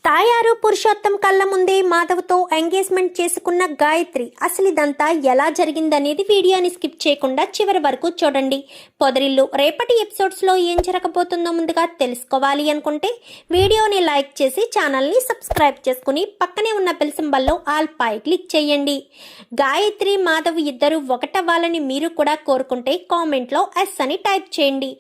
తాయారు పురుషోత్తం కళ్ళ ముందే మాధవ్తో ఎంగేజ్మెంట్ చేసుకున్న గాయత్రి అసలు ఇదంతా ఎలా జరిగిందనేది వీడియోని స్కిప్ చేయకుండా చివరి వరకు చూడండి. పొదరిల్లు రేపటి ఎపిసోడ్స్లో ఏం జరగబోతుందో ముందుగా తెలుసుకోవాలి అనుకుంటే వీడియోని లైక్ చేసి ఛానల్ని సబ్స్క్రైబ్ చేసుకుని పక్కనే ఉన్న బెల్ సింబల్లో ఆల్ పై క్లిక్ చేయండి. గాయత్రి మాధవ్ ఇద్దరు ఒకటవ్వాలని మీరు కూడా కోరుకుంటే కామెంట్లో ఎస్ అని టైప్ చేయండి.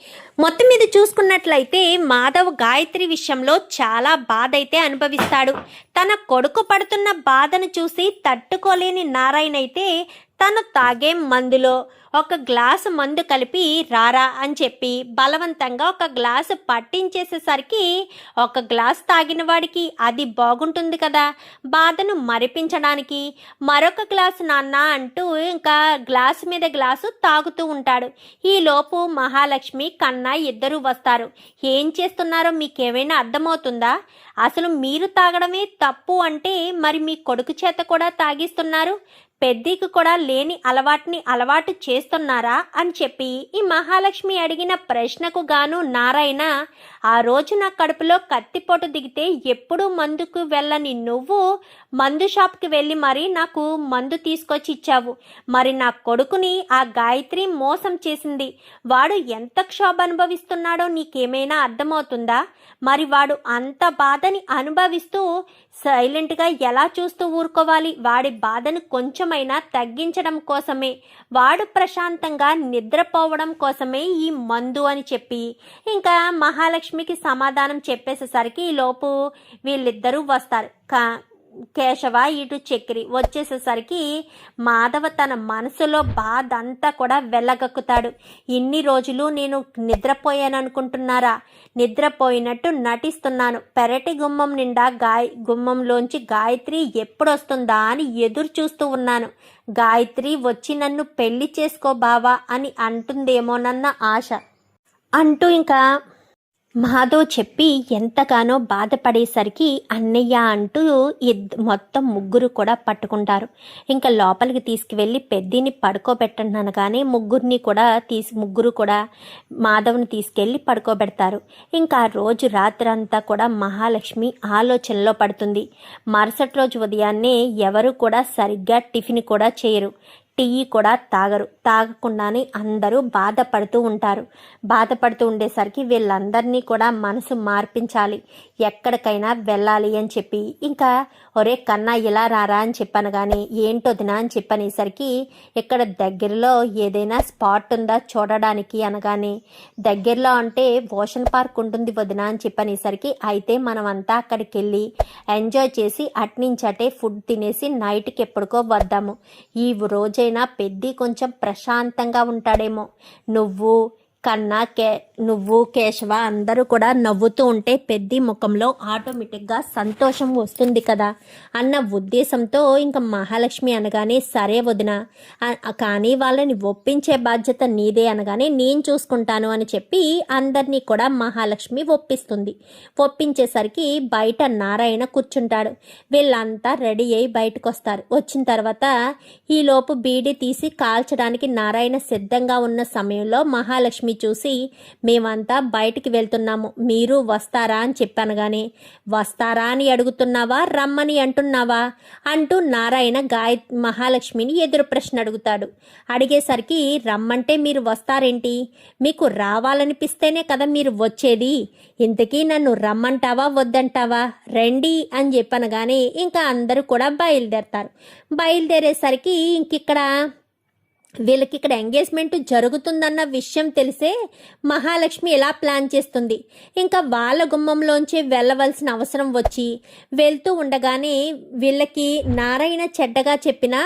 మొత్తం మీద చూసుకున్నట్లయితే మాధవ్ గాయత్రి విషయంలో చాలా బాధ అయితే అనుభవిస్తాడు. తన కొడుకు పడుతున్న బాధను చూసి తట్టుకోలేని నారాయణ అయితే తను తాగే మందులో ఒక గ్లాసు మందు కలిపి రారా అని చెప్పి బలవంతంగా ఒక గ్లాసు పట్టించేసేసరికి ఒక గ్లాసు తాగిన వాడికి అది బాగుంటుంది కదా, బాధను మరిపించడానికి మరొక గ్లాసు నాన్న అంటూ ఇంకా గ్లాసు మీద గ్లాసు తాగుతూ ఉంటాడు. ఈలోపు మహాలక్ష్మి కన్నా ఇద్దరు వస్తారు. ఏం చేస్తున్నారో మీకేమైనా అర్థమవుతుందా? అసలు మీరు తాగడమే తప్పు అంటే మరి మీ కొడుకు చేత కూడా తాగిస్తున్నారు, పెద్దకి కూడా లేని అలవాటుని అలవాటు చేస్తున్నారా అని చెప్పి ఈ మహాలక్ష్మి అడిగిన ప్రశ్నకు గాను నారాయణ, ఆ రోజు నా కడుపులో కత్తిపోటు దిగితే ఎప్పుడూ మందుకు వెళ్ళని నువ్వు మందు షాప్కి వెళ్ళి మరి నాకు మందు తీసుకొచ్చి ఇచ్చావు. మరి నా కొడుకుని ఆ గాయత్రి మోసం చేసింది. వాడు ఎంత క్షోభ అనుభవిస్తున్నాడో నీకేమైనా అర్థమవుతుందా? మరి వాడు అంత బాధని అనుభవిస్తూ సైలెంట్గా ఎలా చూస్తూ ఊరుకోవాలి? వాడి బాధను కొంచెమైనా తగ్గించడం కోసమే, వాడు ప్రశాంతంగా నిద్రపోవడం కోసమే ఈ మందు అని చెప్పి ఇంకా మహాలక్ష్మికి సమాధానం చెప్పేసేసరికి ఈలోపు వీళ్ళిద్దరూ వస్తారు. కేశవ ఇటు చక్రి వచ్చేసేసరికి మాధవ తన మనసులో బాధ అంతా కూడా వెళ్ళగక్కుతాడు. ఇన్ని రోజులు నేను నిద్రపోయాను అనుకుంటున్నారా? నిద్రపోయినట్టు నటిస్తున్నాను. పెరటి గుమ్మం నిండా గుమ్మంలోంచి గాయత్రి ఎప్పుడొస్తుందా అని ఎదురు చూస్తూ ఉన్నాను. గాయత్రి వచ్చి నన్ను పెళ్లి చేసుకో బావా అని అంటుందేమోనన్న ఆశ అంటూ ఇంకా మాధవ్ చెప్పి ఎంతగానో బాధపడేసరికి అన్నయ్య అంటూ మొత్తం ముగ్గురు కూడా పట్టుకుంటారు. ఇంకా లోపలికి తీసుకువెళ్ళి పెద్దిని పడుకోబెట్టను కానీ ముగ్గురు కూడా మాధవ్ని తీసుకెళ్ళి పడుకోబెడతారు. ఇంకా రోజు రాత్రంతా కూడా మహాలక్ష్మి ఆలోచనలో పడుతుంది. మరుసటి రోజు ఉదయాన్నే ఎవరు కూడా సరిగ్గా టిఫిన్ కూడా చేయరు, టీ కూడా తాగకుండానే అందరూ బాధపడుతూ ఉంటారు. బాధపడుతూ ఉండేసరికి వీళ్ళందరినీ కూడా మనసు మార్పించాలి, ఎక్కడికైనా వెళ్ళాలి అని చెప్పి ఇంకా ఒరే కన్నా ఇలా రారా అని చెప్పాను కానీ ఏంటొదినా అని చెప్పనేసరికి ఇక్కడ దగ్గరలో ఏదైనా స్పాట్ ఉందా చూడడానికి అనగానే దగ్గరలో అంటే ఓషన్ పార్క్ ఉంటుంది వదినా అని చెప్పనేసరికి అయితే మనమంతా అక్కడికి వెళ్ళి ఎంజాయ్ చేసి అట్నుంచటే ఫుడ్ తినేసి నైట్కి ఎప్పటికో వద్దాము. ఈ రోజైనా పెద్ది కొంచెం ప్రశాంతంగా ఉంటాడేమో. నువ్వు కేశవ అందరూ కూడా నవ్వుతూ ఉంటే పెద్ది ముఖంలో ఆటోమేటిక్గా సంతోషం వస్తుంది కదా అన్న ఉద్దేశంతో ఇంకా మహాలక్ష్మి అనగానే సరే వదిన, కానీ వాళ్ళని ఒప్పించే బాధ్యత నీదే అనగానే నేను చూసుకుంటాను అని చెప్పి అందరినీ కూడా మహాలక్ష్మి ఒప్పిస్తుంది. ఒప్పించేసరికి బయట నారాయణ కూర్చుంటాడు. వీళ్ళంతా రెడీ అయి బయటకు వస్తారు. వచ్చిన తర్వాత ఈలోపు బీడీ తీసి కాల్చడానికి నారాయణ సిద్ధంగా ఉన్న సమయంలో మహాలక్ష్మి చూసి మేమంతా బయటికి వెళ్తున్నాము, మీరు వస్తారా అని చెప్పాను కానీ వస్తారా అని అడుగుతున్నావా రమ్మని అంటున్నావా అంటూ నారాయణ మహాలక్ష్మిని ఎదురు ప్రశ్న అడుగుతాడు. అడిగేసరికి రమ్మంటే మీరు వస్తారేంటి? మీకు రావాలనిపిస్తేనే కదా మీరు వచ్చేది. ఇంతకీ నన్ను రమ్మంటావా వద్దంటావా? రండి అని చెప్పాను కానీ ఇంకా అందరూ కూడా బయలుదేరతారు. బయలుదేరేసరికి ఇంకిక్కడ వీళ్ళకి ఇక్కడ ఎంగేజ్మెంట్ జరుగుతుందన్న విషయం తెలిసే మహాలక్ష్మి ఎలా ప్లాన్ చేస్తుంది. ఇంకా వాళ్ళ గుమ్మంలోంచి వెళ్ళవలసిన అవసరం వచ్చి వెళ్తూ ఉండగానే వీళ్ళకి నారాయణ చెడ్డగా చెప్పినా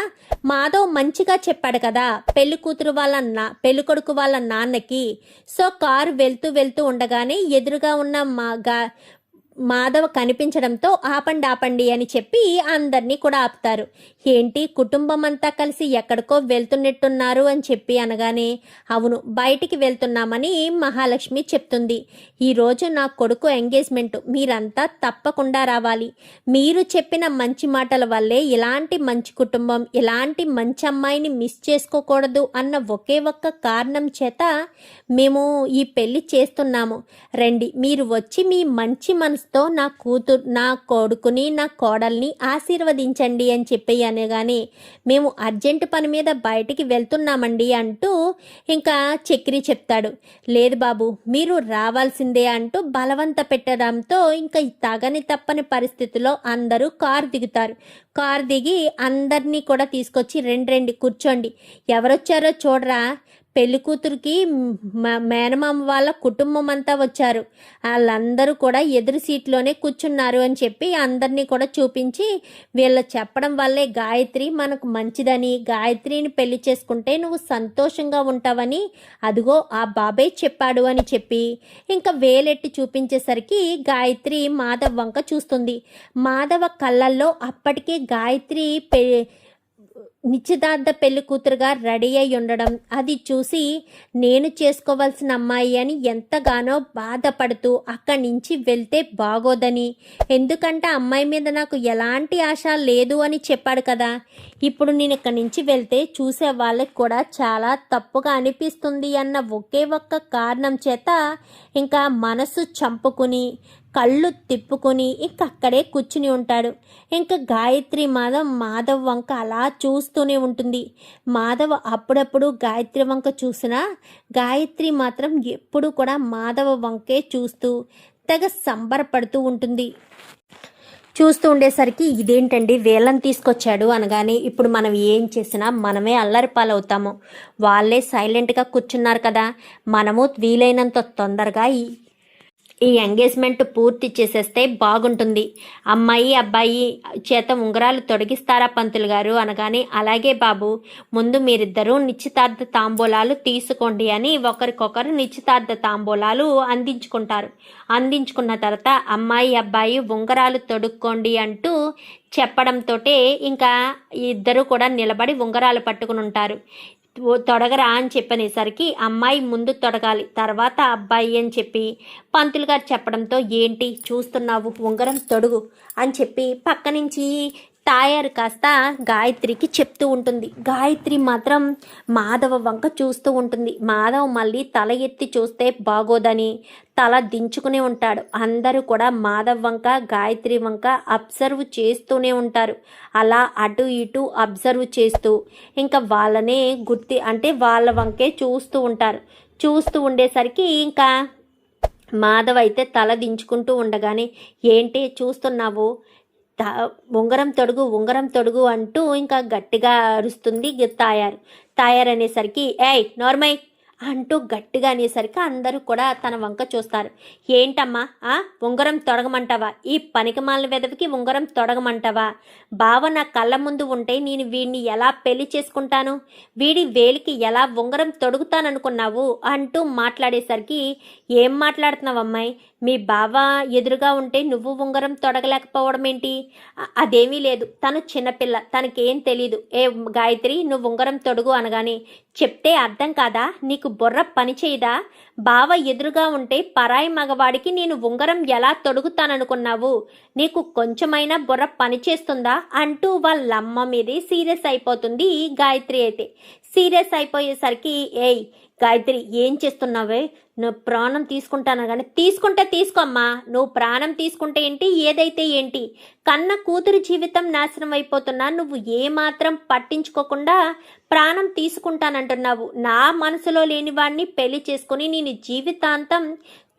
మాధవ్ మంచిగా చెప్పాడు కదా పెళ్లి కొడుకు వాళ్ళ నాన్నకి. సో కారు వెళ్తూ ఉండగానే ఎదురుగా ఉన్న మాధవ్ కనిపించడంతో ఆపండి అని చెప్పి అందరినీ కూడా ఆపుతారు. ఏంటి కుటుంబం అంతా కలిసి ఎక్కడికో వెళ్తున్నట్టున్నారు అని చెప్పి అనగానే అవును బయటికి వెళ్తున్నామని మహాలక్ష్మి చెప్తుంది. ఈరోజు నా కొడుకు ఎంగేజ్మెంట్, మీరంతా తప్పకుండా రావాలి. మీరు చెప్పిన మంచి మాటల వల్లే ఇలాంటి మంచి కుటుంబం, ఇలాంటి మంచి అమ్మాయిని మిస్ చేసుకోకూడదు అన్న ఒకే ఒక్క కారణం చేత మేము ఈ పెళ్లి చేస్తున్నాము. రండి, మీరు వచ్చి మీ మంచి మనసు మనసుతో నా కొడుకుని నా కోడల్ని ఆశీర్వదించండి అని చెప్పి అనగానే మేము అర్జెంటు పని మీద బయటికి వెళ్తున్నామండి అంటూ ఇంకా చక్రి చెప్తాడు. లేదు బాబు మీరు రావాల్సిందే అంటూ బలవంత పెట్టడంతో ఇంకా తగని తప్పని పరిస్థితిలో అందరూ కారు దిగుతారు. కారు దిగి అందరినీ కూడా తీసుకొచ్చి రెండు కూర్చోండి, ఎవరొచ్చారో చూడరా, పెళ్లి కూతురికి మేనమామ వాళ్ళ కుటుంబం అంతా వచ్చారు, వాళ్ళందరూ కూడా ఎదురు సీట్లోనే కూర్చున్నారు అని చెప్పి అందరినీ కూడా చూపించి వీళ్ళ చెప్పడం వల్లే గాయత్రి మనకు మంచిదని, గాయత్రిని పెళ్లి చేసుకుంటే నువ్వు సంతోషంగా ఉంటావని అదిగో ఆ బాబాయ్ చెప్పాడు అని చెప్పి ఇంకా వేలెట్టి చూపించేసరికి గాయత్రి మాధవ్ వంక చూస్తుంది. మాధవ కళ్ళల్లో అప్పటికే గాయత్రి నిశ్చితార్థ పెళ్లి కూతురుగా రెడీ అయి ఉండడం అది చూసి నేను చేసుకోవాల్సిన అమ్మాయి అని ఎంతగానో బాధపడుతూ అక్కడి నుంచి వెళ్తే బాగోదని, ఎందుకంటే అమ్మాయి మీద నాకు ఎలాంటి ఆశ లేదు అని చెప్పాడు కదా, ఇప్పుడు నేను ఇక్కడి నుంచి వెళ్తే చూసే వాళ్ళకి కూడా చాలా తప్పుగా అనిపిస్తుంది అన్న ఒకే ఒక్క కారణం చేత ఇంకా మనసు చంపుకుని కళ్ళు తిప్పుకొని ఇంక అక్కడే కూర్చుని ఉంటాడు. ఇంకా గాయత్రి మాధవ్ వంక అలా చూస్తూనే ఉంటుంది. మాధవ్ అప్పుడప్పుడు గాయత్రి వంక చూసినా గాయత్రి మాత్రం ఎప్పుడు కూడా మాధవ వంకే చూస్తూ తెగ సంబరపడుతూ ఉంటుంది. చూస్తూ ఉండేసరికి ఇదేంటండి వీళ్ళని తీసుకొచ్చాడు అనగానే ఇప్పుడు మనం ఏం చేసినా మనమే అల్లరి పాలవుతాము, వాళ్ళే సైలెంట్గా కూర్చున్నారు కదా, మనము వీలైనంత తొందరగా ఈ ఎంగేజ్మెంట్ పూర్తి చేసేస్తే బాగుంటుంది, అమ్మాయి అబ్బాయి చేత ఉంగరాలు తొడిగిస్తారా పంతులు గారు అనగానే అలాగే బాబు, ముందు మీరిద్దరూ నిశ్చితార్థ తాంబూలాలు తీసుకోండి అని ఒకరికొకరు నిశ్చితార్థ తాంబూలాలు అందించుకున్న తర్వాత అమ్మాయి అబ్బాయి ఉంగరాలు తొడుక్కోండి అంటూ చెప్పడంతో ఇంకా ఇద్దరు కూడా నిలబడి ఉంగరాలు పట్టుకుని ఉంటారు. తొడగరా అని చెప్పనేసరికి అమ్మాయి ముందు తొడగాలి తర్వాత అబ్బాయి అని చెప్పి పంతులు గారు చెప్పడంతో ఏంటి చూస్తున్నావు ఉంగరం తొడుగు అని చెప్పి పక్క నుంచి తాయారు కాస్త గాయత్రికి చెప్తూ ఉంటుంది. గాయత్రి మాత్రం మాధవ వంక చూస్తూ ఉంటుంది. మాధవ్ మళ్ళీ తల ఎత్తి చూస్తే బాగోదని తల దించుకునే ఉంటాడు. అందరూ కూడా మాధవ్ వంక గాయత్రి వంక అబ్జర్వ్ చేస్తూనే ఉంటారు. అలా అటు ఇటు అబ్జర్వ్ చేస్తూ ఇంకా వాళ్ళనే వాళ్ళ వంకే చూస్తూ ఉంటారు. చూస్తూ ఉండేసరికి ఇంకా మాధవ్ అయితే తల దించుకుంటూ ఉండగానే ఏంటి చూస్తున్నావు, ఉంగరం తొడుగు అంటూ ఇంకా గట్టిగా అరుస్తుంది తాయారనేసరికి ఏయ్ నార్మై అంటూ గట్టిగా అనేసరికి అందరూ కూడా తన వంక చూస్తారు. ఏంటమ్మా ఉంగరం తొడగమంటావా, ఈ పనికిమాలిన వెదవికి ఉంగరం తొడగమంటావా, బావ నా కళ్ళ ముందు ఉంటే నేను వీడిని ఎలా పెళ్లి చేసుకుంటాను, వీడి వేలికి ఎలా ఉంగరం తొడుగుతాననుకున్నావు అంటూ మాట్లాడేసరికి ఏం మాట్లాడుతున్నావు అమ్మాయి, మీ బావ ఎదురుగా ఉంటే నువ్వు ఉంగరం తొడగలేకపోవడం ఏంటి, అదేమీ లేదు, తను చిన్నపిల్ల తనకేం తెలీదు, ఏ గాయత్రి నువ్వు ఉంగరం తొడుగు అనగానే చెప్తే అర్థం కాదా, నీకు బుర్ర పని చేయదా, బావ ఎదురుగా ఉంటే పరాయి మగవాడికి నేను ఉంగరం ఎలా తొడుగుతాననుకున్నావు, నీకు కొంచెమైనా బుర్ర పని చేస్తుందా అంటూ వాళ్ళమ్మ మీదే సీరియస్ అయిపోతుంది గాయత్రి. అయితే సీరియస్ అయిపోయేసరికి ఏయ్ గాయత్రి ఏం చేస్తున్నావే, నువ్వు ప్రాణం తీసుకుంటాను కానీ తీసుకుంటే తీసుకోమ్మా, నువ్వు ప్రాణం తీసుకుంటే ఏంటి ఏదైతే ఏంటి, కన్న కూతురు జీవితం నాశనం అయిపోతున్నా నువ్వు ఏమాత్రం పట్టించుకోకుండా ప్రాణం తీసుకుంటానంటున్నావు, నా మనసులో లేని వాడిని పెళ్లి చేసుకుని నేను జీవితాంతం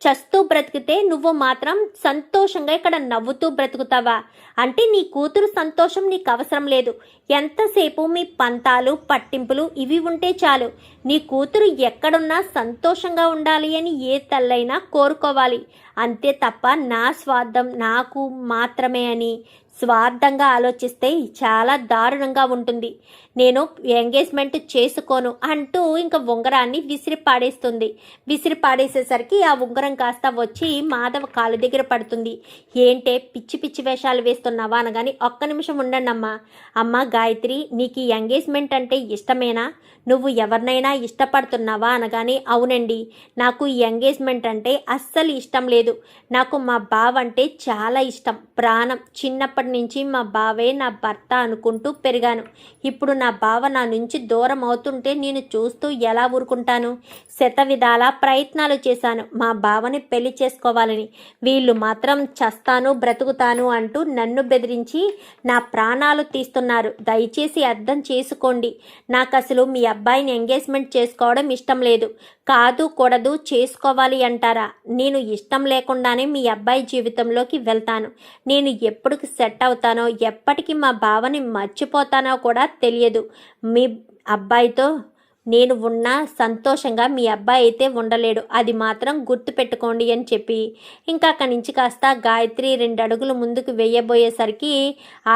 చస్తూ బ్రతికితే నువ్వు మాత్రం సంతోషంగా ఇక్కడ నవ్వుతూ బ్రతుకుతావా, అంటే నీ కూతురు సంతోషం నీకు అవసరం లేదు, ఎంతసేపు మీ పంతాలు పట్టింపులు ఇవి ఉంటే చాలు, నీ కూతురు ఎక్కడున్నా సంతోషంగా ఉండాలి అని ఏ తల్లైనా కోరుకోవాలి, అంతే తప్ప నా స్వార్థం నాకు మాత్రమే అని స్వార్థంగా ఆలోచిస్తే చాలా దారుణంగా ఉంటుంది, నేను ఎంగేజ్మెంట్ చేసుకోను అంటూ ఇంకా ఉంగరాన్ని విసిరి పాడేసేసరికి ఆ ఉంగరం కాస్త వచ్చి మాధవ కాలు దగ్గర పడుతుంది. ఏంటే పిచ్చి పిచ్చి వేషాలు వేస్తున్నావా అనగాని ఒక్క నిమిషం ఉండండి అమ్మ గాయత్రి నీకు ఈ ఎంగేజ్మెంట్ అంటే ఇష్టమేనా, నువ్వు ఎవరినైనా ఇష్టపడుతున్నావా అనగానే అవునండి, నాకు ఈ ఎంగేజ్మెంట్ అంటే అస్సలు ఇష్టం లేదు, నాకు మా బావ అంటే చాలా ఇష్టం, ప్రాణం, చిన్నప్పటి చిన్నప్పటి నుంచి మా బావే నా భర్త అనుకుంటూ పెరిగాను. ఇప్పుడు నా బావ నా నుంచి దూరం అవుతుంటే నేను చూస్తూ ఎలా ఊరుకుంటాను? శతవిధాల ప్రయత్నాలు చేశాను మా బావని పెళ్లి చేసుకోవాలని. వీళ్ళు మాత్రం చస్తాను బ్రతుకుతాను అంటూ నన్ను బెదిరించి నా ప్రాణాలు తీస్తున్నారు. దయచేసి అర్థం చేసుకోండి. నాకు అసలు మీ అబ్బాయిని ఎంగేజ్మెంట్ చేసుకోవడం ఇష్టం లేదు. కాదు కూడదు చేసుకోవాలి అంటారా? నేను ఇష్టం లేకుండానే మీ అబ్బాయి జీవితంలోకి వెళ్తాను. నేను ఎప్పుడు సెట్ అవుతానో, ఎప్పటికీ మా బావని మర్చిపోతానో కూడా తెలియదు. మీ అబ్బాయితో నేను ఉన్నా సంతోషంగా మీ అబ్బాయి అయితే ఉండలేడు, అది మాత్రం గుర్తుపెట్టుకోండి అని చెప్పి ఇంకా అక్కడి నుంచి కాస్త గాయత్రి 2 అడుగులు ముందుకు వేయబోయేసరికి,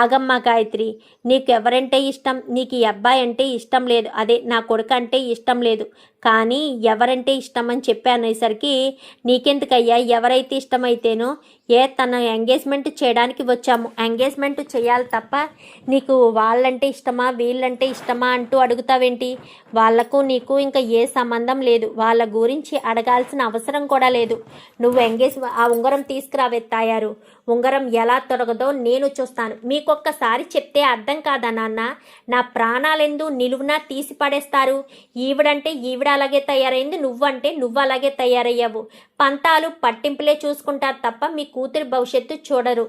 ఆగమ్మ గాయత్రి, నీకు ఎవరంటే ఇష్టం? నీకు ఈ అబ్బాయి అంటే ఇష్టం లేదు, అదే నా కొడుకు అంటే ఇష్టం లేదు, కానీ ఎవరంటే ఇష్టం అని చెప్పి అనేసరికి, నీకెందుకయ్యా ఎవరైతే ఇష్టమైతేనో, తన ఎంగేజ్మెంట్ చేయడానికి వచ్చాము, ఎంగేజ్మెంట్ చేయాలి తప్ప నీకు వాళ్ళంటే ఇష్టమా వీళ్ళంటే ఇష్టమా అంటూ అడుగుతావేంటి? వాళ్లకు నీకు ఇంకా ఏ సంబంధం లేదు, వాళ్ళ గురించి అడగాల్సిన అవసరం కూడా లేదు. నువ్వు ఆ ఉంగరం తీసుకురావే తాయారు. ఉంగరం ఎలా తొలగదో నేను చూస్తాను. మీకొక్కసారి చెప్తే అర్థం కాదా నాన్న? నా ప్రాణాలెందు నిలువునా తీసి పడేస్తారు. ఈవిడంటే ఈవిడ అలాగే తయారైంది, నువ్వంటే నువ్వు అలాగే తయారయ్యావు. పంతాలు పట్టింపులే చూసుకుంటారు తప్ప మీ కూతురి భవిష్యత్తు చూడరు.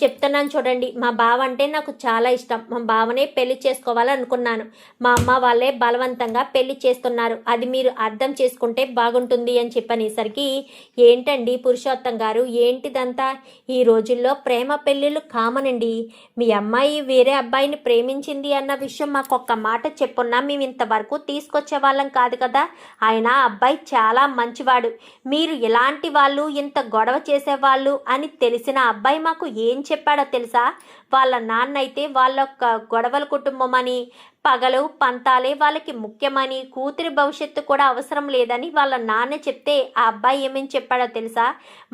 చెప్తున్నాను చూడండి, మా బావ అంటే నాకు చాలా ఇష్టం. మా బావనే పెళ్లి చేసుకోవాలనుకున్నాను. మా అమ్మ వాళ్ళే బలవంతంగా పెళ్లి చేస్తున్నారు. అది మీరు అర్థం చేసుకుంటే బాగుంటుంది అని చెప్పనేసరికి, ఏంటండి పురుషోత్తం గారు, ఏంటిదంతా? ఈ రోజుల్లో ప్రేమ పెళ్ళిళ్ళు కామన్ అండి. మీ అమ్మాయి వేరే అబ్బాయిని ప్రేమించింది అన్న విషయం మాకు ఒక్క మాట చెప్పున్నా మేము ఇంతవరకు తీసుకొచ్చే వాళ్ళం కాదు కదా. ఆయన అబ్బాయి చాలా మంచివాడు. మీరు ఎలాంటి వాళ్ళు, ఇంత గొడవ చేసేవాళ్ళు అని తెలిసిన అబ్బాయి మాకు ఏం చెప్పాడో తెలుసా? వాళ్ళ నాన్న అయితే వాళ్ళ గొడవల కుటుంబం అని, పగలు పంతాలే వాళ్ళకి ముఖ్యమని, కూతురి భవిష్యత్తు కూడా అవసరం లేదని వాళ్ళ నాన్న చెప్తే ఆ అబ్బాయి ఏమేమి చెప్పాడో తెలుసా?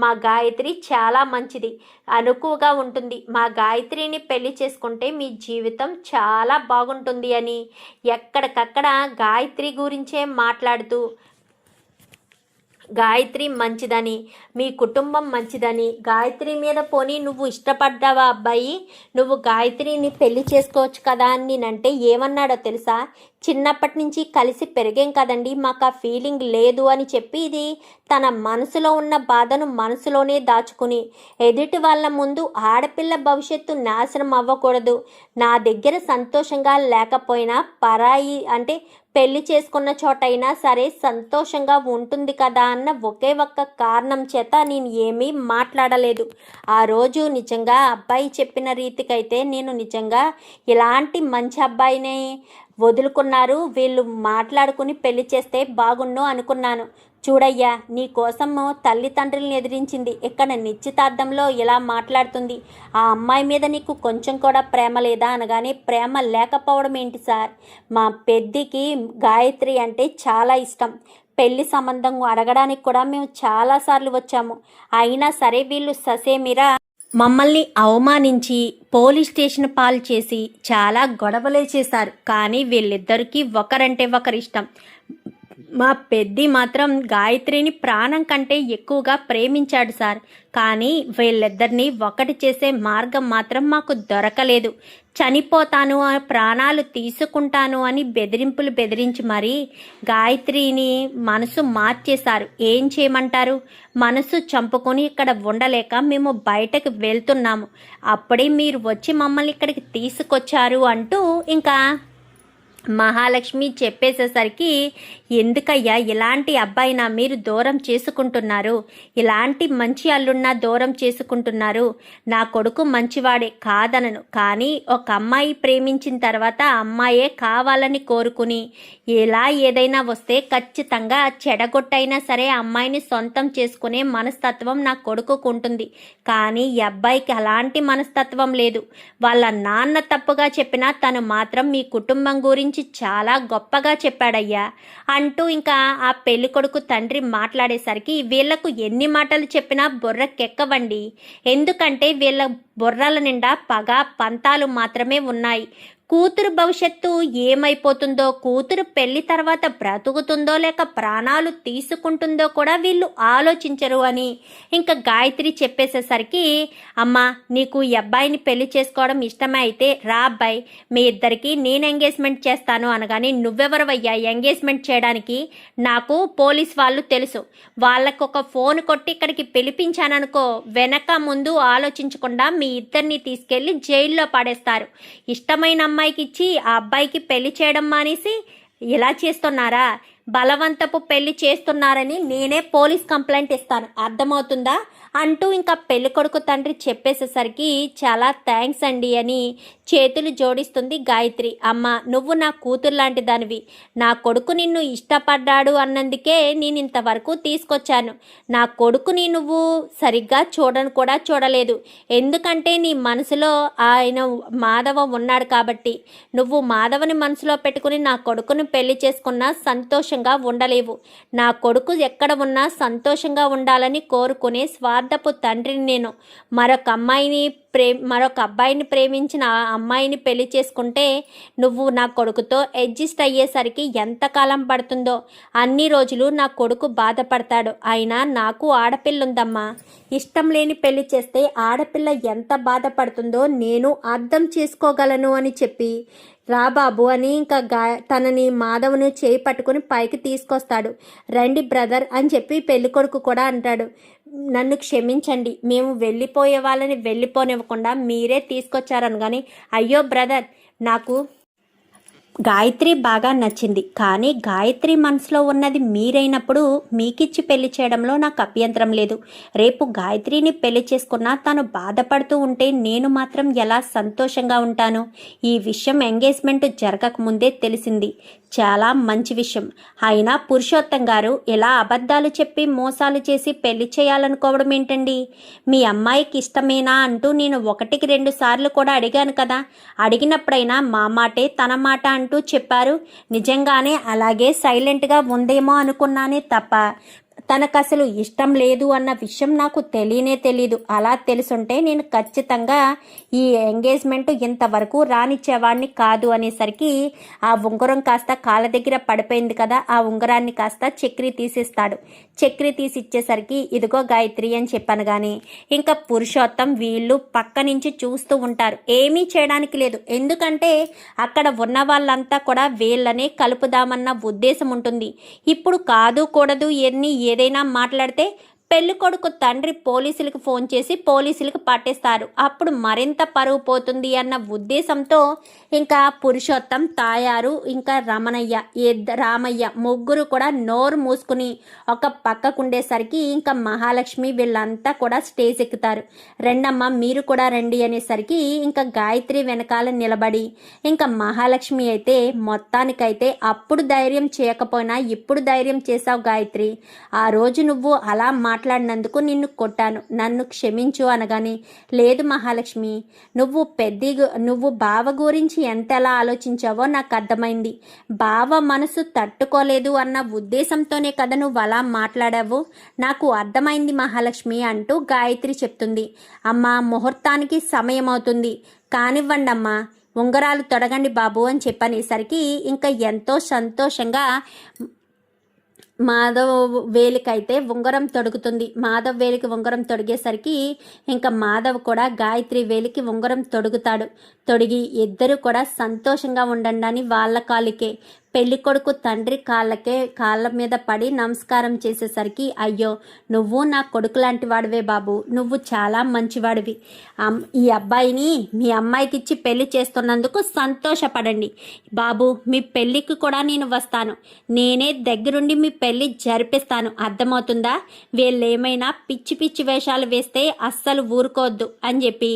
మా గాయత్రి చాలా మంచిది, అనుకువగా ఉంటుంది, మా గాయత్రిని పెళ్లి చేసుకుంటే మీ జీవితం చాలా బాగుంటుంది అని ఎక్కడికక్కడ గాయత్రి గురించే మాట్లాడుతూ, గాయత్రి మంచిదని, మీ కుటుంబం మంచిదని, గాయత్రి మీద పోనీ నువ్వు ఇష్టపడ్డావా అబ్బాయి, నువ్వు గాయత్రిని పెళ్లి చేసుకోవచ్చు కదా అని నేనంటే ఏమన్నాడో తెలుసా? చిన్నప్పటి నుంచి కలిసి పెరిగాం కదండి, మాకు ఆ ఫీలింగ్ లేదు అని చెప్పి ఇది తన మనసులో ఉన్న బాధను మనసులోనే దాచుకుని, ఎదుటి వాళ్ళ ముందు ఆడపిల్ల భవిష్యత్తు నాశనం అవ్వకూడదు, నా దగ్గర సంతోషంగా లేకపోయినా పరాయి అంటే పెళ్లి చేసుకున్న చోటైనా సరే సంతోషంగా ఉంటుంది కదా అన్న ఒకే ఒక్క కారణం చేత నేను ఏమీ మాట్లాడలేదు. ఆ రోజు నిజంగా అబ్బాయి చెప్పిన రీతికైతే నేను నిజంగా ఇలాంటి మంచి అబ్బాయిని వదులుకున్నారు, వీళ్ళు మాట్లాడుకుని పెళ్లి చేస్తే బాగుండు అనుకున్నాను. చూడయ్యా, నీ కోసము తల్లిదండ్రులను ఎదిరించింది, ఇక్కడ నిశ్చితార్థంలో ఇలా మాట్లాడుతుంది. ఆ అమ్మాయి మీద నీకు కొంచెం కూడా ప్రేమ లేదా అనగానే, ప్రేమ లేకపోవడం ఏంటి సార్? మా పెద్దికి గాయత్రి అంటే చాలా ఇష్టం. పెళ్లి సంబంధం అడగడానికి కూడా మేము చాలాసార్లు వచ్చాము. అయినా సరే వీళ్ళు ససేమిరా మమ్మల్ని అవమానించి పోలీస్ స్టేషన్ పాలు చేసి చాలా గొడవలే చేశారు. కానీ వీళ్ళిద్దరికీ ఒకరంటే ఒకరిష్టం. మా పెద్ది మాత్రం గాయత్రిని ప్రాణం కంటే ఎక్కువగా ప్రేమించాడు సార్. కానీ వీళ్ళిద్దరినీ ఒకటి చేసే మార్గం మాత్రం మాకు దొరకలేదు. చనిపోతాను, ప్రాణాలు తీసుకుంటాను అని బెదిరించి మరీ గాయత్రిని మనసు మార్చేశారు. ఏం చేయమంటారు? మనసు చంపుకొని ఇక్కడ ఉండలేక మేము బయటకు వెళ్తున్నాము. అప్పుడే మీరు వచ్చి మమ్మల్ని ఇక్కడికి తీసుకొచ్చారు అంటూ ఇంకా మహాలక్ష్మి చెప్పేసేసరికి, ఎందుకయ్యా ఇలాంటి అబ్బాయినా మీరు దూరం చేసుకుంటున్నారు? ఇలాంటి మంచి అల్లున్నా దూరం చేసుకుంటున్నారు? నా కొడుకు మంచివాడే కాదనను, కానీ ఒక అమ్మాయి ప్రేమించిన తర్వాత అమ్మాయే కావాలని కోరుకుని ఇలా ఏదైనా వస్తే ఖచ్చితంగా చెడగొట్టైనా సరే అమ్మాయిని సొంతం చేసుకునే మనస్తత్వం నా కొడుకుకు ఉంటుంది. కానీ ఈ అబ్బాయికి అలాంటి మనస్తత్వం లేదు. వాళ్ళ నాన్న తప్పుగా చెప్పినా తను మాత్రం మీ కుటుంబం గురించి చాలా గొప్పగా చెప్పాడయ్యా అంటూ ఇంకా ఆ పెళ్లి కొడుకు తండ్రి మాట్లాడేసరికి వీళ్లకు ఎన్ని మాటలు చెప్పినా బుర్రకెక్కవండి. ఎందుకంటే వీళ్ళ బుర్రల నిండా పగ పంతాలు మాత్రమే ఉన్నాయి. కూతురు భవిష్యత్తు ఏమైపోతుందో, కూతురు పెళ్లి తర్వాత బ్రతుకుతుందో లేక ప్రాణాలు తీసుకుంటుందో కూడా వీళ్ళు ఆలోచించరు అని ఇంకా గాయత్రి చెప్పేసేసరికి, అమ్మా నీకు ఈ అబ్బాయిని పెళ్లి చేసుకోవడం ఇష్టమే అయితే రా అబ్బాయి, మీ ఇద్దరికి నేను ఎంగేజ్మెంట్ చేస్తాను అనగానే, నువ్వెవరవయ్యా ఎంగేజ్మెంట్ చేయడానికి, నాకు పోలీస్ వాళ్ళు తెలుసు, వాళ్ళకు ఒక ఫోన్ కొట్టి ఇక్కడికి పిలిపించాననుకో వెనక ముందు ఆలోచించకుండా మీ ఇద్దరిని తీసుకెళ్లి జైల్లో పడేస్తారు. ఇష్టమైన అమ్మాయికి ఇచ్చి ఆ అబ్బాయికి పెళ్లి చేయడం మానేసి ఇలా చేస్తున్నారా, బలవంతపు పెళ్లి చేస్తున్నారని నేనే పోలీస్ కంప్లైంట్ ఇస్తాను, అర్థమవుతుందా అంటూ ఇంకా పెళ్లి కొడుకు తండ్రి చెప్పేసేసరికి, చాలా థ్యాంక్స్ అండి అని చేతులు జోడిస్తుంది గాయత్రి. అమ్మ నువ్వు నా కూతురు లాంటి దానివి, నా కొడుకు నిన్ను ఇష్టపడ్డాడు అన్నందుకే నేను ఇంతవరకు తీసుకొచ్చాను, నా కొడుకుని నువ్వు సరిగ్గా కూడా చూడలేదు, ఎందుకంటే నీ మనసులో ఆయన మాధవ ఉన్నాడు కాబట్టి, నువ్వు మాధవని మనసులో పెట్టుకుని నా కొడుకుని పెళ్లి చేసుకున్నా సంతోషంగా ఉండలేవు, నా కొడుకు ఎక్కడ ఉన్నా సంతోషంగా ఉండాలని కోరుకునే స్వార్థపు తండ్రిని నేను. మరొక అబ్బాయిని ప్రేమించిన ఆ అమ్మాయిని పెళ్లి చేసుకుంటే నువ్వు నా కొడుకుతో అడ్జస్ట్ అయ్యేసరికి ఎంతకాలం పడుతుందో, అన్ని రోజులు నా కొడుకు బాధపడతాడు, అయినా నాకు ఆడపిల్లుందమ్మా, ఇష్టం లేని పెళ్లి చేస్తే ఆడపిల్ల ఎంత బాధపడుతుందో నేను అర్థం చేసుకోగలను అని చెప్పి, రా బాబు అని ఇంకా తనని మాధవ్ను చేయి పట్టుకుని పైకి తీసుకొస్తాడు. రండి బ్రదర్ అని చెప్పి పెళ్ళికొడుకు కూడా అంటాడు, నన్ను క్షమించండి, మేము వెళ్ళిపోయే వాళ్ళని వెళ్ళిపోనివ్వకుండా మీరే తీసుకొచ్చారని. కానీ అయ్యో బ్రదర్, నాకు గాయత్రి బాగా నచ్చింది, కానీ గాయత్రి మనసులో ఉన్నది మీరైనప్పుడు మీకిచ్చి పెళ్లి చేయడంలో నాకు అభ్యంతరం లేదు, రేపు గాయత్రిని పెళ్లి చేసుకున్నా తను బాధపడుతూ ఉంటే నేను మాత్రం ఎలా సంతోషంగా ఉంటాను. ఈ విషయం ఎంగేజ్మెంట్ జరగకముందే తెలిసింది, చాలా మంచి విషయం. అయినా పురుషోత్తం గారు ఇలా అబద్ధాలు చెప్పి మోసాలు చేసి పెళ్లి చేయాలనుకోవడం ఏంటండి, మీ అమ్మాయికి ఇష్టమేనా అంటూ నేను 1-2 సార్లు కూడా అడిగాను కదా, అడిగినప్పుడైనా మా మాటే తన మాట అంటూ చెప్పారు. నిజంగానే అలాగే సైలెంట్గా ఉందేమో అనుకున్నానే తప్ప తనకు అసలు ఇష్టం లేదు అన్న విషయం నాకు తెలీదు. అలా తెలుసుంటే నేను ఖచ్చితంగా ఈ ఎంగేజ్మెంట్ ఇంతవరకు రానిచ్చేవాడిని కాదు అనేసరికి ఆ ఉంగరం కాస్త కాళ్ళ దగ్గర పడిపోయింది కదా, ఆ ఉంగరాన్ని కాస్త చక్రి తీసిస్తాడు. చక్రి తీసి ఇచ్చేసరికి, ఇదిగో గాయత్రి అని చెప్పాను. కానీ ఇంకా పురుషోత్తం వీళ్ళు పక్క నుంచి చూస్తూ ఉంటారు, ఏమీ చేయడానికి లేదు, ఎందుకంటే అక్కడ ఉన్న వాళ్ళంతా కూడా వీళ్ళనే కలుపుదామన్న ఉద్దేశం ఉంటుంది. ఇప్పుడు కాదు కూడదు ఏదైనా మాట్లాడితే పెళ్ళికొడుకు తండ్రి పోలీసులకు ఫోన్ చేసి పోలీసులకు పట్టేస్తారు, అప్పుడు మరింత పరువు పోతుంది అన్న ఉద్దేశంతో ఇంకా పురుషోత్తం, తాయారు, ఇంకా రామయ్య ముగ్గురు కూడా నోరు మూసుకుని ఒక పక్కకుండేసరికి ఇంకా మహాలక్ష్మి వీళ్ళంతా కూడా స్టేజ్ ఎక్కుతారు. రెండమ్మ మీరు కూడా రండి అనేసరికి ఇంకా గాయత్రి వెనకాల నిలబడి, ఇంకా మహాలక్ష్మి అయితే మొత్తానికైతే అప్పుడు ధైర్యం చేయకపోయినా ఇప్పుడు ధైర్యం చేశావు గాయత్రి, ఆ రోజు నువ్వు అలా మాట్లాడినందుకు నిన్ను కొట్టాను, నన్ను క్షమించు అనగానే, లేదు మహాలక్ష్మి, నువ్వు బావ గురించి ఎంతలా ఆలోచించావో నాకు అర్థమైంది, బావ మనసు తట్టుకోలేదు అన్న ఉద్దేశంతోనే కదా నువ్వు అలా మాట్లాడావు, నాకు అర్థమైంది మహాలక్ష్మి అంటూ గాయత్రి చెప్తుంది. అమ్మా ముహూర్తానికి సమయం అవుతుంది, కానివ్వండి అమ్మా, ఉంగరాలు తొడగండి బాబు అని చెప్పనేసరికి ఇంకా ఎంతో సంతోషంగా మాధవ్ వేలికైతే ఉంగరం తొడుగుతుంది. మాధవ్ వేలికి ఉంగరం తొడిగేసరికి ఇంకా మాధవ్ కూడా గాయత్రి వేలికి ఉంగరం తొడిగి ఇద్దరు కూడా సంతోషంగా ఉండండి అని వాళ్ళ కాళ్ళకే, పెళ్ళికొడుకు తండ్రి కాళ్ళ మీద పడి నమస్కారం చేసేసరికి, అయ్యో నువ్వు నా కొడుకు లాంటి వాడివే బాబు, నువ్వు చాలా మంచివాడివి, ఈ అబ్బాయిని మీ అమ్మాయికి ఇచ్చి పెళ్లి చేస్తున్నందుకు సంతోషపడండి బాబు, మీ పెళ్ళికి కూడా నేను వస్తాను, నేనే దగ్గరుండి మీ పెళ్లి జరిపిస్తాను, అర్థమవుతుందా, వీళ్ళేమైనా పిచ్చి పిచ్చి వేషాలు వేస్తే అస్సలు ఊరుకోవద్దు అని చెప్పి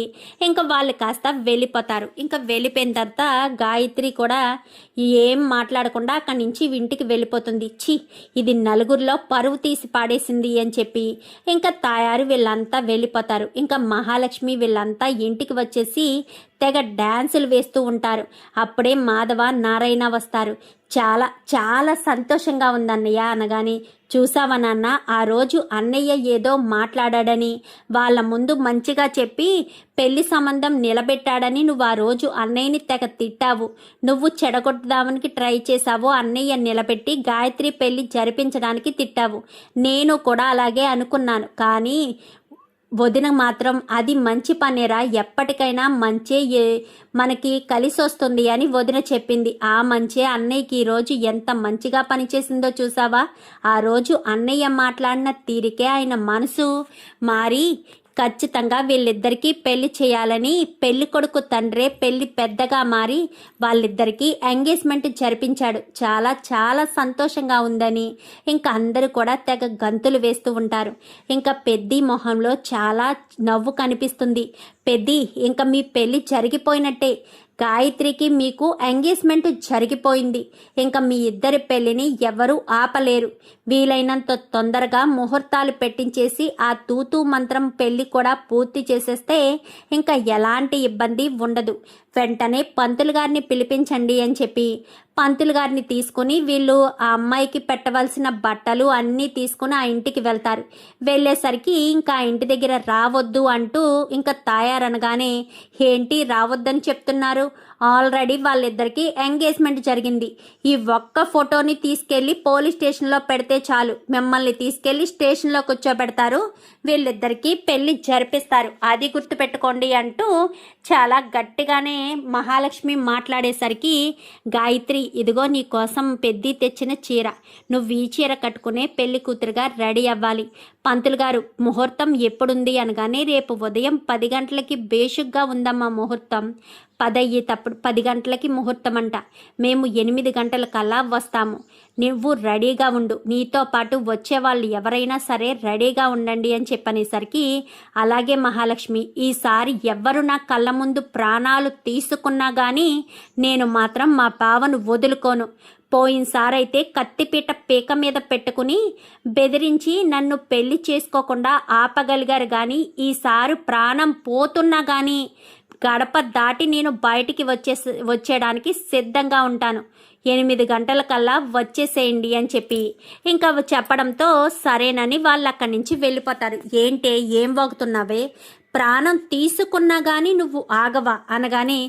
ఇంకా వాళ్ళు కాస్త వెళ్ళిపోతారు. ఇంకా వెళ్ళిపోయిన తర్వాత గాయత్రి కూడా ఏం మాట్లాడకుండా అక్కడి నుంచి ఇంటికి వెళ్ళిపోతుంది. ఇది నలుగురిలో పరువు తీసి పాడేసింది అని చెప్పి ఇంకా తాయారు వీళ్ళంతా వెళ్ళిపోతారు. ఇంకా మహాలక్ష్మి వీళ్ళంతా ఇంటికి వచ్చేసి తెగ డ్యాన్సులు వేస్తూ ఉంటారు. అప్పుడే మాధవ నారాయణ వస్తారు. చాలా చాలా సంతోషంగా ఉందన్నయ్య అనగానే, చూసావా నాన్న, ఆ రోజు అన్నయ్య ఏదో మాట్లాడాడని వాళ్ళ ముందు మంచిగా చెప్పి పెళ్లి సంబంధం నిలబెట్టాడని నువ్వు ఆ రోజు అన్నయ్యని తెగ తిట్టావు. నువ్వు చెడగొట్టడానికి ట్రై చేశావు, అన్నయ్య నిలబెట్టి గాయత్రి పెళ్లి జరిపించడానికి తిట్టావు. నేను కూడా అలాగే అనుకున్నాను. కానీ వదిన మాత్రం అది మంచి పనేరా, ఎప్పటికైనా మంచే మనకి కలిసి వస్తుంది అని వదిన చెప్పింది. ఆ మంచే అన్నయ్యకి ఈరోజు ఎంత మంచిగా పనిచేసిందో చూసావా. ఆ రోజు అన్నయ్య మాట్లాడిన తీరికే ఆయన మనసు మారి ఖచ్చితంగా వీళ్ళిద్దరికీ పెళ్లి చేయాలని పెళ్లి కొడుకు తండ్రే పెళ్లి పెద్దగా మారి వాళ్ళిద్దరికీ ఎంగేజ్మెంట్ జరిపించాడు. చాలా చాలా సంతోషంగా ఉందని ఇంకా అందరూ కూడా తెగ గంతులు వేస్తూ ఉంటారు. ఇంకా పెద్ది మొహంలో చాలా నవ్వు కనిపిస్తుంది. పెద్ది, ఇంకా మీ పెళ్లి జరిగిపోయినట్టే. గాయత్రికి మీకు ఎంగేజ్మెంట్ జరిగిపోయింది. ఇంకా మీ ఇద్దరి పెళ్లిని ఎవరూ ఆపలేరు. వీలైనంత తొందరగా ముహూర్తాలు పెట్టించేసి ఆ తూతూ మంత్రం పెళ్లి కూడా పూర్తి చేసేస్తే ఇంకా ఎలాంటి ఇబ్బంది ఉండదు. వెంటనే పంతులు గారిని పిలిపించండి అని చెప్పి పంతులు గారిని తీసుకుని వీళ్ళు ఆ అమ్మాయికి పెట్టవలసిన బట్టలు అన్నీ తీసుకుని ఆ ఇంటికి వెళ్తారు. వెళ్ళేసరికి ఇంకా ఆ ఇంటి దగ్గర రావద్దు అంటూ ఇంకా తయారనగానే, ఏంటి రావద్దని చెప్తున్నారు, ఆల్రెడీ వాళ్ళిద్దరికీ ఎంగేజ్మెంట్ జరిగింది. ఈ ఒక్క ఫోటోని తీసుకెళ్లి పోలీస్ స్టేషన్లో పెడితే చాలు, మిమ్మల్ని తీసుకెళ్లి స్టేషన్లో కూర్చోబెడతారు, వీళ్ళిద్దరికీ పెళ్లి జరిపిస్తారు, అది గుర్తుపెట్టుకోండి అంటూ చాలా గట్టిగానే మహాలక్ష్మి మాట్లాడేసరికి, గాయత్రి, ఇదిగో నీ కోసం పెద్ది తెచ్చిన చీర, నువ్వు ఈ చీర కట్టుకునే పెళ్లి కూతురుగా రెడీ అవ్వాలి. పంతులు గారు, ముహూర్తం ఎప్పుడుంది అనగానే, రేపు ఉదయం 10 గంటలకి బేషుగ్గా ఉందమ్మా ముహూర్తం. 10 అయ్యేటప్పుడు 10 గంటలకి ముహూర్తం అంట. మేము 8 గంటల కల్లా వస్తాము. నువ్వు రెడీగా ఉండు, నీతో పాటు వచ్చేవాళ్ళు ఎవరైనా సరే రెడీగా ఉండండి అని చెప్పనేసరికి, అలాగే మహాలక్ష్మి, ఈసారి ఎవ్వరు నా కళ్ళ ముందు ప్రాణాలు తీసుకున్నా కానీ నేను మాత్రం మా బావను వదులుకోను. పోయినసారైతే కత్తిపీట పీక మీద పెట్టుకుని బెదిరించి నన్ను పెళ్లి చేసుకోకుండా ఆపగలిగారు. కానీ ఈసారి ప్రాణం పోతున్నా కానీ గడప దాటి నేను బయటికి వచ్చేయడానికి సిద్ధంగా ఉంటాను. 8 గంటల కల్లా వచ్చేసేయండి అని చెప్పి ఇంకా చెప్పడంతో సరేనని వాళ్ళు అక్కడి నుంచి వెళ్ళిపోతారు. ఏంటే, ఏం వాగుతున్నావే, ప్రాణం తీసుకున్నా కానీ నువ్వు ఆగవా అనగానే,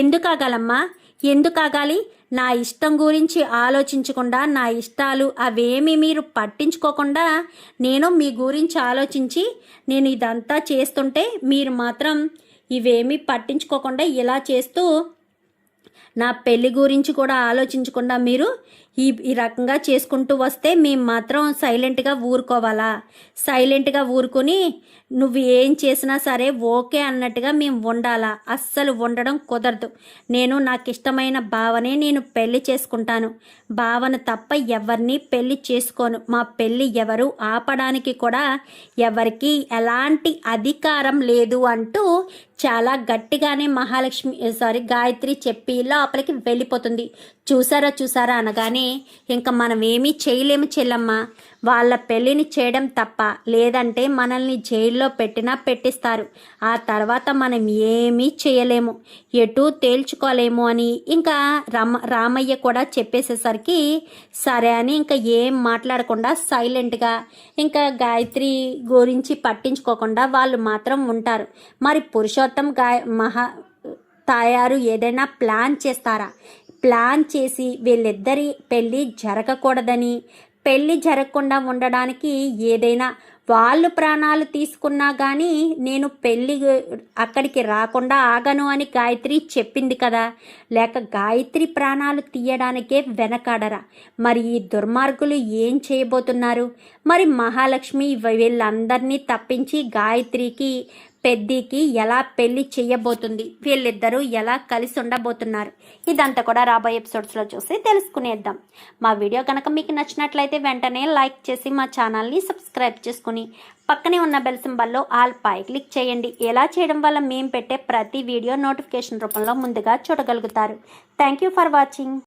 ఎందుకు ఆగాలమ్మా, ఎందుకు ఆగాలి? నా ఇష్టం గురించి ఆలోచించకుండా, నా ఇష్టాలు అవేమీ మీరు పట్టించుకోకుండా నేను మీ గురించి ఆలోచించి నేను ఇదంతా చేస్తుంటే మీరు మాత్రం ఇవేమీ పట్టించుకోకుండా ఇలా చేస్తూ నా పెళ్లి గురించి కూడా ఆలోచించకుండా మీరు ఈ రకంగా చేసుకుంటూ వస్తే మేము మాత్రం సైలెంట్గా ఊరుకోవాలా? సైలెంట్గా ఊరుకొని నువ్వు ఏం చేసినా సరే ఓకే అన్నట్టుగా మేము ఉండాలా? అస్సలు ఉండడం కుదరదు. నాకు ఇష్టమైన భావనే నేను పెళ్లి చేసుకుంటాను. భావన తప్ప ఎవరిని పెళ్లి చేసుకోను. మా పెళ్లి ఎవరు ఆపడానికి కూడా ఎవరికి ఎలాంటి అధికారం లేదు అంటూ చాలా గట్టిగానే గాయత్రి చెప్పి లోపలికి వెళ్ళిపోతుంది. చూసారా అనగానే, ఇంకా మనం ఏమీ చేయలేము చెల్లమ్మ, వాళ్ళ పెళ్ళిని చేయడం తప్ప, లేదంటే మనల్ని జైల్లో పెట్టిస్తారు. ఆ తర్వాత మనం ఏమీ చేయలేము, ఎటూ తేల్చుకోలేము అని ఇంకా రామయ్య కూడా చెప్పేసేసరికి సరే అని ఇంకా ఏం మాట్లాడకుండా సైలెంట్గా ఇంకా గాయత్రి గురించి పట్టించుకోకుండా వాళ్ళు మాత్రం ఉంటారు. మరి పురుషోత్తం తాయారు ఏదైనా ప్లాన్ చేస్తారా? ప్లాన్ చేసి వీళ్ళిద్దరి పెళ్ళి జరగకూడదని, పెళ్ళి జరగకుండా ఉండడానికి ఏదైనా వాళ్ళు ప్రాణాలు తీసుకున్నా కానీ నేను పెళ్ళి అక్కడికి రాకుండా ఆగను అని గాయత్రి చెప్పింది కదా, లేక గాయత్రి ప్రాణాలు తీయడానికే వెనకాడరా? మరి ఈ దుర్మార్గులు ఏం చేయబోతున్నారు? మరి మహాలక్ష్మి వీళ్ళందరినీ తప్పించి గాయత్రికి పెద్దికి ఎలా పెళ్లి చేయబోతుంది? వీళ్ళిద్దరూ ఎలా కలిసి ఉండబోతున్నారు? ఇదంతా కూడా రాబోయే ఎపిసోడ్స్లో చూసి తెలుసుకునేద్దాం. మా వీడియో కనుక మీకు నచ్చినట్లయితే వెంటనే లైక్ చేసి మా ఛానల్ని సబ్స్క్రైబ్ చేసుకుని పక్కనే ఉన్న బెల్ సింబల్లో ఆల్ పై క్లిక్ చేయండి. ఎలా చేయడం వల్ల మేము పెట్టే ప్రతి వీడియో నోటిఫికేషన్ రూపంలో ముందుగా చూడగలుగుతారు. Thank you for watching.